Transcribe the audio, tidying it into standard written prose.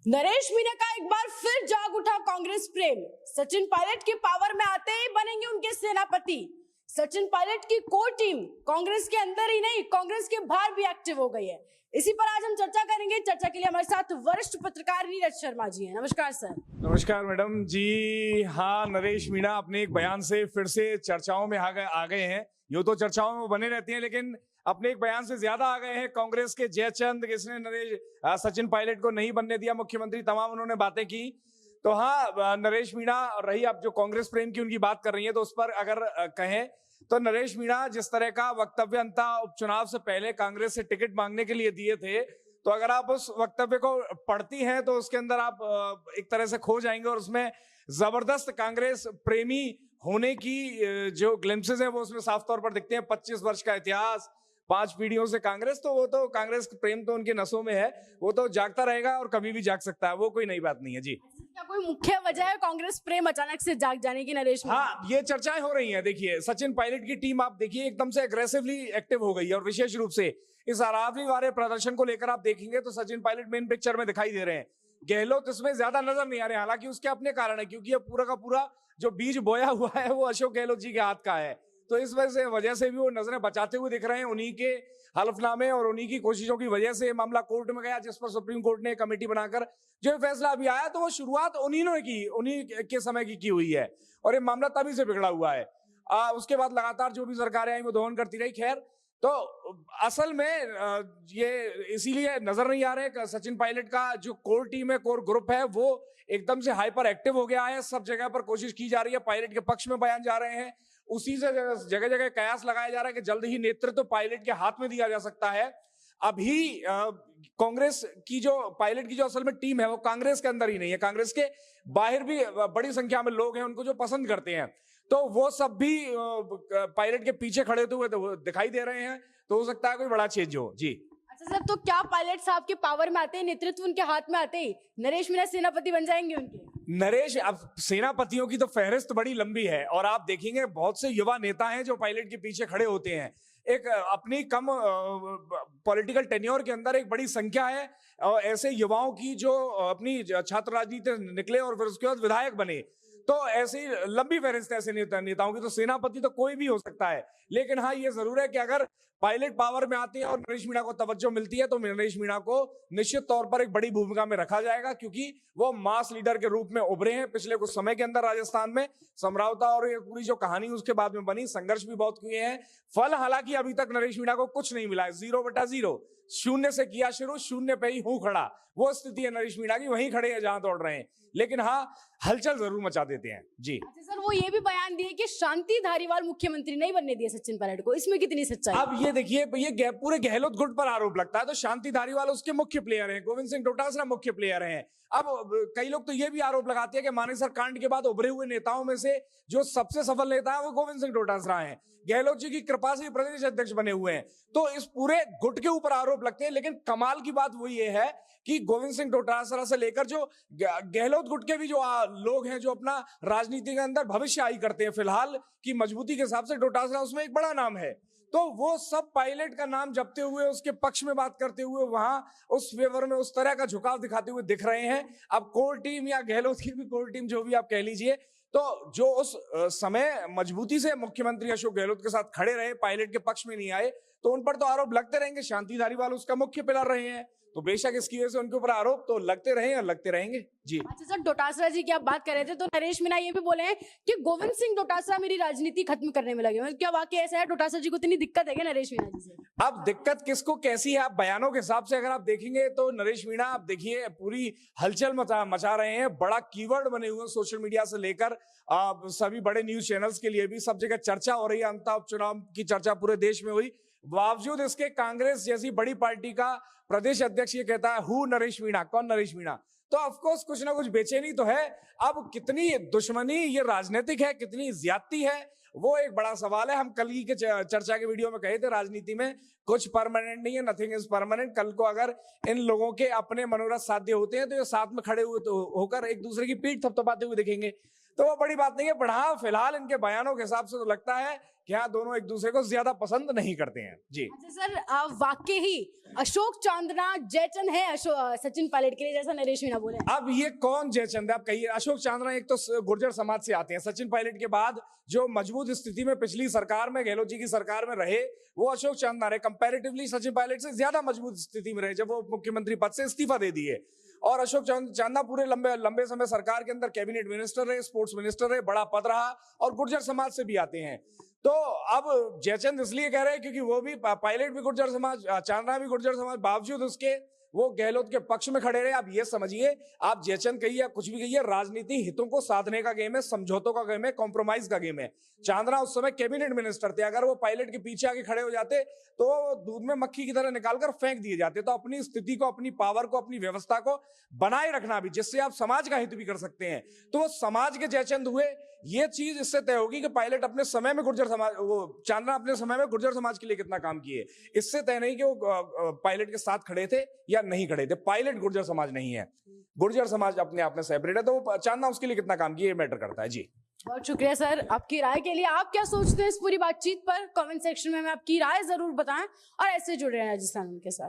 नरेश मीणा का एक बार फिर जाग उठा कांग्रेस प्रेम। सचिन पायलट के पावर में आते ही बनेंगे उनके सेनापति। सचिन पायलट की कोर टीम कांग्रेस के अंदर ही नहीं, कांग्रेस के बाहर भी एक्टिव हो गई है। इसी पर आज हम चर्चा करेंगे। चर्चा के लिए हमारे साथ वरिष्ठ पत्रकार नीरज शर्मा जी हैं। नमस्कार सर। नमस्कार मैडम जी। हाँ, नरेश मीणा अपने एक बयान से फिर से चर्चाओं में आ गए हैं। यूं तो चर्चाओं में बने रहती हैं, लेकिन अपने एक बयान से ज्यादा आ गए हैं। कांग्रेस के जयचंद, किसने सचिन पायलट को नहीं बनने दिया मुख्यमंत्री, तमाम उन्होंने बातें की। तो हाँ, नरेश मीणा रही, आप जो कांग्रेस प्रेम की उनकी बात कर रही है, तो उस पर अगर कहें तो नरेश मीणा जिस तरह का वक्तव्य अंततः उपचुनाव से पहले कांग्रेस से टिकट मांगने के लिए दिए थे, तो अगर आप उस वक्तव्य को पढ़ती हैं तो उसके अंदर आप एक तरह से खो जाएंगे, और उसमें जबरदस्त कांग्रेस प्रेमी होने की जो ग्लिम्पसेस हैं वो उसमें साफ तौर पर दिखते हैं। 25 वर्ष का इतिहास, 5 पीढ़ियों से कांग्रेस, तो वो तो कांग्रेस प्रेम तो उनके नसों में है, वो तो जागता रहेगा और कभी भी जाग सकता है, वो कोई नई बात नहीं है जी। क्या कोई मुख्य वजह है कांग्रेस प्रेम अचानक से जाग जाने की नरेश मीणा? हाँ, ये चर्चाएं हो रही हैं। देखिए, सचिन पायलट की टीम आप देखिए एकदम से अग्रेसिवली एक्टिव हो गई है, और विशेष रूप से इस अरावली वाले प्रदर्शन को लेकर आप देखेंगे तो सचिन पायलट मेन पिक्चर में दिखाई दे रहे हैं। गहलोत इसमें ज्यादा नजर नहीं आ रहे, हालांकि उसके अपने कारण है, क्योंकि ये पूरा का पूरा जो बीज बोया हुआ है वो अशोक गहलोत जी के हाथ का है। तो इस वजह से भी वो नजरें बचाते हुए दिख रहे हैं। उन्हीं के हलफनामे और उन्हीं की कोशिशों की वजह से मामला कोर्ट में गया, जिस पर सुप्रीम कोर्ट ने कमेटी बनाकर जो फैसला अभी आया, तो वो शुरुआत उन्हीं के समय की हुई है, और ये मामला तभी से बिगड़ा हुआ है। उसके बाद लगातार जो भी सरकारें आई वो दोहन करती रही। खैर, तो असल में ये इसीलिए नजर नहीं आ रहे। सचिन पायलट का जो कोर टीम है, कोर ग्रुप है, वो एकदम से हाइपर एक्टिव हो गया है। सब जगह पर कोशिश की जा रही है, पायलट के पक्ष में बयान जा रहे हैं, उसी से जगह जगह कयास लगाया जा रहा है कि जल्द ही नेतृत्व पायलट के हाथ में दिया जा सकता है। अभी कांग्रेस की जो पायलट की जो असल में टीम है वो कांग्रेस के अंदर ही नहीं है, कांग्रेस के बाहर भी बड़ी संख्या में लोग हैं उनको जो पसंद करते हैं, तो वो सब भी पायलट के पीछे खड़े हुए दिखाई दे रहे हैं। तो हो सकता है कोई बड़ा चेंज हो जी। अच्छा सर, तो क्या पायलट साहब के पावर में आते ही, नेतृत्व उनके हाथ में आते ही नरेश मीणा सेनापति बन जाएंगे उनके? नरेश, अब सेनापतियों की तो फहरिस्त बड़ी लंबी है, और आप देखेंगे बहुत से युवा नेता हैं जो पायलट के पीछे खड़े होते हैं। एक अपनी कम पॉलिटिकल टेन्योर के अंदर एक बड़ी संख्या है ऐसे युवाओं की जो अपनी छात्र राजनीति से निकले और फिर उसके बाद विधायक बने। तो ऐसी लंबी फहरिस्त ऐसे नेताओं की, तो सेनापति तो कोई भी हो सकता है। लेकिन हाँ, ये जरूर है कि अगर पायलट पावर में आते हैं और नरेश मीणा को तवज्जो मिलती है, तो नरेश मीणा को निश्चित तौर पर एक बड़ी भूमिका में रखा जाएगा, क्योंकि वो मास लीडर के रूप में उभरे हैं पिछले कुछ समय के अंदर राजस्थान में। समरावता और ये पूरी जो कहानी उसके बाद में बनी, संघर्ष भी बहुत किए हैं। फल हालांकि अभी तक नरेश मीणा को कुछ नहीं मिला है। 0/0, शून्य से किया शुरू, शून्य पे ही हूं खड़ा, वो स्थिति है नरेश मीणा की। वहीं खड़े हैं जहां दौड़ रहे हैं, लेकिन हाँ, हलचल जरूर मचा देते हैं जी। अच्छा सर, वो ये भी बयान दिए कि शांति धारीवाल मुख्यमंत्री नहीं बनने दिए सचिन पायलट को, इसमें कितनी सच्चाई? अब ये देखिए, ये पूरे गहलोत गुट पर आरोप लगता है, तो शांति धारीवाल उसके मुख्य प्लेयर हैं, गोविंद सिंह डोटासरा मुख्य प्लेयर हैं। अब कई लोग तो ये भी आरोप लगाते हैं कि मानेसर कांड के बाद उभरे हुए नेताओं में से जो सबसे सफल नेता है वो गोविंद सिंह डोटासरा हैं। गहलोत जी की कृपा से प्रदेश अध्यक्ष बने हुए हैं, तो इस पूरे गुट के ऊपर आरोप लगते हैं। लेकिन कमाल की बात वो ये है कि गोविंद सिंह डोटासरा से लेकर जो गहलोत गुट के भी जो लोग हैं जो अपना राजनीति के अंदर भविष्य आई करते हैं, फिलहाल की मजबूती के हिसाब से डोटासरा उसमें एक बड़ा नाम है, तो वो सब पायलट का नाम जपते हुए, उसके पक्ष में बात करते हुए, वहां उस फेवर में उस तरह का झुकाव दिखाते हुए दिख रहे हैं। अब कोर टीम या गहलोत की भी कोर टीम, जो भी आप कह लीजिए, तो जो उस समय मजबूती से मुख्यमंत्री अशोक गहलोत के साथ खड़े रहे, पायलट के पक्ष में नहीं आए, तो उन पर तो आरोप लगते रहेंगे। शांति धारीवाल उसका मुख्य पिलर रहे हैं, तो बेशक इसकी वजह से उनके ऊपर आरोप तो लगते रहे और लगते रहेंगे जी। अच्छा सर, डोटासरा जी की आप बात कर रहे थे, तो नरेश मीणा ये भी बोले हैं कि गोविंद सिंह डोटासरा मेरी राजनीति खत्म करने में लगे हैं। क्या वाकई ऐसा है? डोटासरा जी को इतनी दिक्कत है क्या नरेश मीणा जी से? अब दिक्कत किसको कैसी है, आप बयानों के हिसाब से अगर आप देखेंगे तो नरेश मीणा, आप देखिए, पूरी हलचल मचा रहे हैं। बड़ा कीवर्ड बने हुए सोशल मीडिया से लेकर सभी बड़े न्यूज चैनल्स के लिए भी सब जगह चर्चा हो रही है। अंततः उपचुनाव की चर्चा पूरे देश में हुई, बावजूद इसके कांग्रेस जैसी बड़ी पार्टी का प्रदेश अध्यक्ष ये कहता है, हु नरेश मीणा, कौन नरेश मीणा? तो ऑफकोर्स कुछ ना कुछ बेचैनी तो है। अब कितनी दुश्मनी ये राजनीतिक है, कितनी ज्यादती है, वो एक बड़ा सवाल है। हम कल ही के चर्चा के वीडियो में कहे थे, राजनीति में कुछ परमानेंट नहीं है, नथिंग इज परमानेंट। कल को अगर इन लोगों के अपने मनोरथ साध्य होते हैं तो ये साथ में खड़े हुए तो होकर एक दूसरे की पीठ थपथपाते हुए दिखेंगे। तो वो बड़ी बात नहीं है। पर हाँ, फिलहाल इनके बयानों के हिसाब से तो लगता है कि हाँ, दोनों एक दूसरे को ज्यादा पसंद नहीं करते हैं जी। अच्छा सर, वाकई ही अशोक चांदना जयचंद है सचिन पायलट के लिए, जैसा नरेश मीणा बोले? अब ये कौन जयचंद है आप कहिए? अशोक चांदना एक तो गुर्जर समाज से आते हैं। सचिन पायलट के बाद जो मजबूत स्थिति में पिछली सरकार में, गहलोत जी की सरकार में रहे, वो अशोक चांदना रहे। कंपैरेटिवली सचिन पायलट से ज्यादा मजबूत स्थिति में रहे जब वो मुख्यमंत्री पद से इस्तीफा दे दिए। और अशोक चांदना पूरे लंबे समय सरकार के अंदर कैबिनेट मिनिस्टर रहे, स्पोर्ट्स मिनिस्टर रहे, बड़ा पद रहा, और गुर्जर समाज से भी आते हैं। तो अब जयचंद इसलिए कह रहे हैं क्योंकि वो भी, पायलट भी गुर्जर समाज, चांदना भी गुर्जर समाज, बावजूद उसके वो गहलोत के पक्ष में खड़े रहे। आप ये समझिए, आप जयचंद कहिए या कुछ भी कहिए, राजनीति हितों को साधने का गेम है, समझौतों का गेम है, कॉम्प्रोमाइज का गेम है। चांदना उस समय कैबिनेट मिनिस्टर थे, अगर वो पायलट के पीछे आके खड़े हो जाते तो दूध में मक्खी की तरह निकालकर फेंक दिए जाते। तो अपनी स्थिति को, अपनी पावर को, अपनी व्यवस्था को बनाए रखना भी, जिससे आप समाज का हित भी कर सकते हैं, तो वो समाज के जयचंद हुए। ये चीज इससे तय होगी कि पायलट अपने समय में गुर्जर समाज, वो चांदना अपने समय में गुर्जर समाज के लिए कितना काम किए। इससे तय नहीं कि वो पायलट के साथ खड़े थे या नहीं खड़े थे। पायलट गुर्जर समाज नहीं है, गुर्जर समाज अपने आप में सेपरेट है, तो चांदना उसके लिए कितना काम किया, ये मैटर करता है जी। बहुत शुक्रिया सर आपकी राय के लिए। आप क्या सोचते हैं इस पूरी बातचीत पर? कमेंट सेक्शन में आपकी राय जरूर बताएं और ऐसे जुड़े रहें राजस्थान के साथ।